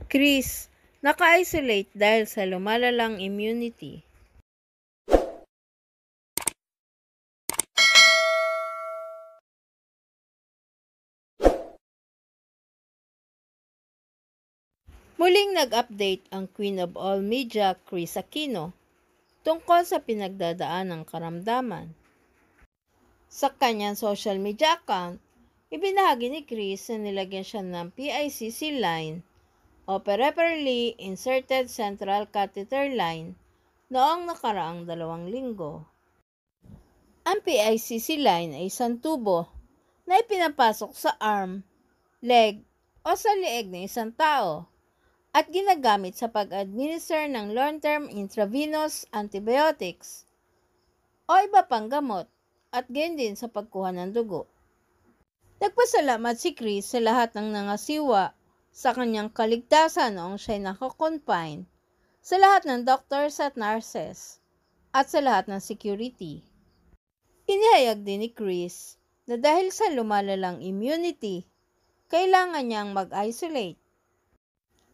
Chris, naka-isolate dahil sa lumalalang immunity. Muling nag-update ang Queen of All Media, Kris Aquino, tungkol sa pinagdadaan ng karamdaman. Sa kanyang social media account, ibinahagi ni Kris na nilagyan siya ng PICC line o Peripherally Inserted Central Catheter Line noong nakaraang 2 linggo. Ang PICC line ay isang tubo na ipinapasok sa arm, leg o sa leeg ng isang tao at ginagamit sa pag-administer ng long-term intravenous antibiotics o iba pang gamot at gayon din sa pagkuha ng dugo. Nagpasalamat si Kris sa lahat ng nangasiwa sa kanyang kaligtasan noong siya'y nakakonfine, sa lahat ng doctors at nurses, at sa lahat ng security. Inihayag din ni Kris na dahil sa lumalalang immunity, kailangan niyang mag-isolate.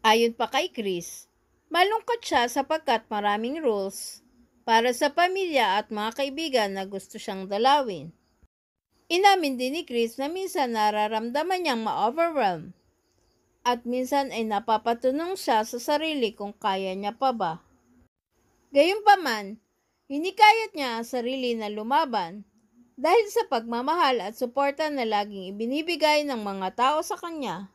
Ayon pa kay Kris, malungkot siya sapagkat maraming rules para sa pamilya at mga kaibigan na gusto siyang dalawin. Inamin din ni Kris na minsan nararamdaman niyang ma-overwhelm at minsan ay napapatunong siya sa sarili kung kaya niya pa ba. Gayunpaman, hinikayat niya ang sarili na lumaban dahil sa pagmamahal at suporta na laging ibinibigay ng mga tao sa kanya.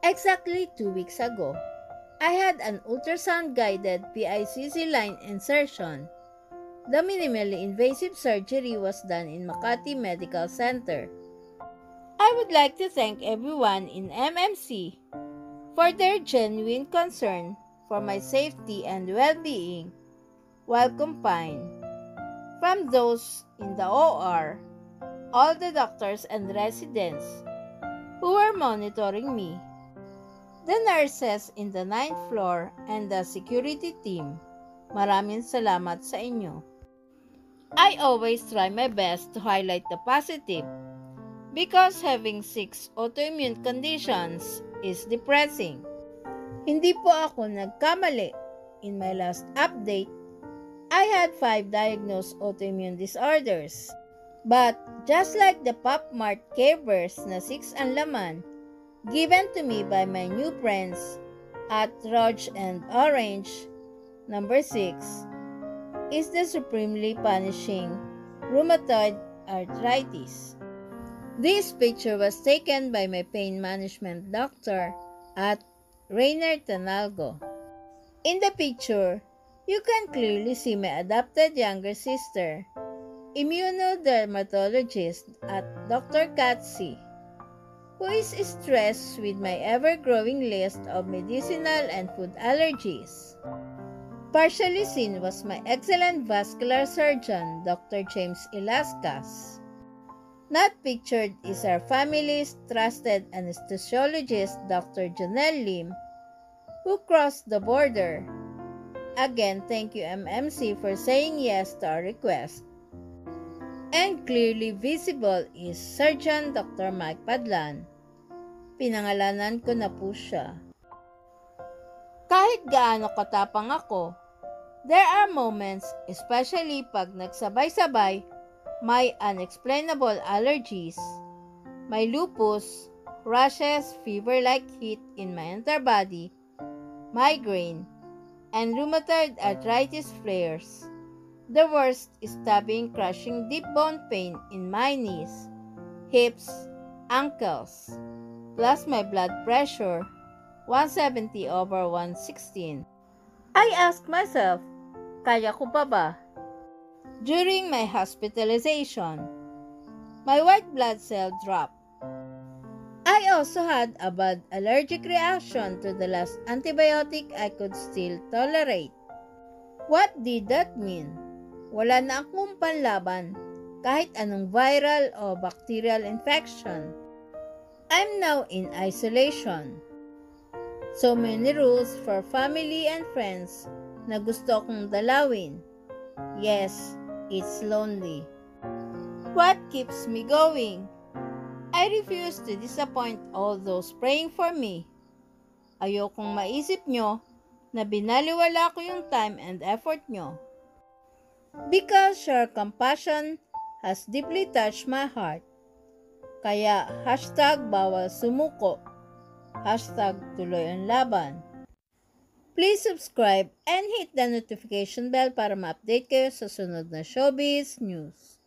Exactly 2 weeks ago, I had an ultrasound-guided PICC line insertion. The minimally invasive surgery was done in Makati Medical Center. I would like to thank everyone in MMC for their genuine concern for my safety and well-being while confined. From those in the OR, all the doctors and residents who were monitoring me, the nurses in the 9th floor and the security team, maraming salamat sa inyo. I always try my best to highlight the positive because having 6 autoimmune conditions is depressing. Hindi po ako nagkamali. In my last update, I had 5 diagnosed autoimmune disorders. But just like the Pop Mart Cavers na 6 ang laman, given to me by my new friends at Roge and Orange, number 6 is the supremely punishing rheumatoid arthritis. This picture was taken by my pain management doctor at Rainer Tanalgo. In the picture, you can clearly see my adopted younger sister, immunodermatologist at Dr. Katsi, who is stressed with my ever-growing list of medicinal and food allergies. Partially seen was my excellent vascular surgeon, Dr. James Ilascas. Not pictured is our family's trusted anesthesiologist, Dr. Janelle Lim, who crossed the border. Again, thank you MMC for saying yes to our request. And clearly visible is Surgeon Dr. Mike Padlan. Pinangalanan ko na po siya. Kahit gaano katapang ako, there are moments, especially pag nagsabay-sabay, my unexplainable allergies, my lupus, rashes, fever-like heat in my entire body, migraine, and rheumatoid arthritis flares. The worst is stabbing, crushing deep bone pain in my knees, hips, ankles, plus my blood pressure, 170/116. I asked myself, kaya ko pa ba? During my hospitalization, my white blood cell dropped. I also had a bad allergic reaction to the last antibiotic I could still tolerate. What did that mean? Wala na akong panlaban kahit anong viral o bacterial infection. I'm now in isolation. So many rules for family and friends na gusto kong dalawin. Yes, it's lonely. What keeps me going? I refuse to disappoint all those praying for me. Ayokong maisip nyo na binaliwala ko yung time and effort nyo. Because your compassion has deeply touched my heart. Kaya #bawal sumuko, #tuloy ang laban. Please subscribe and hit the notification bell para ma-update kayo sa sunod na showbiz news.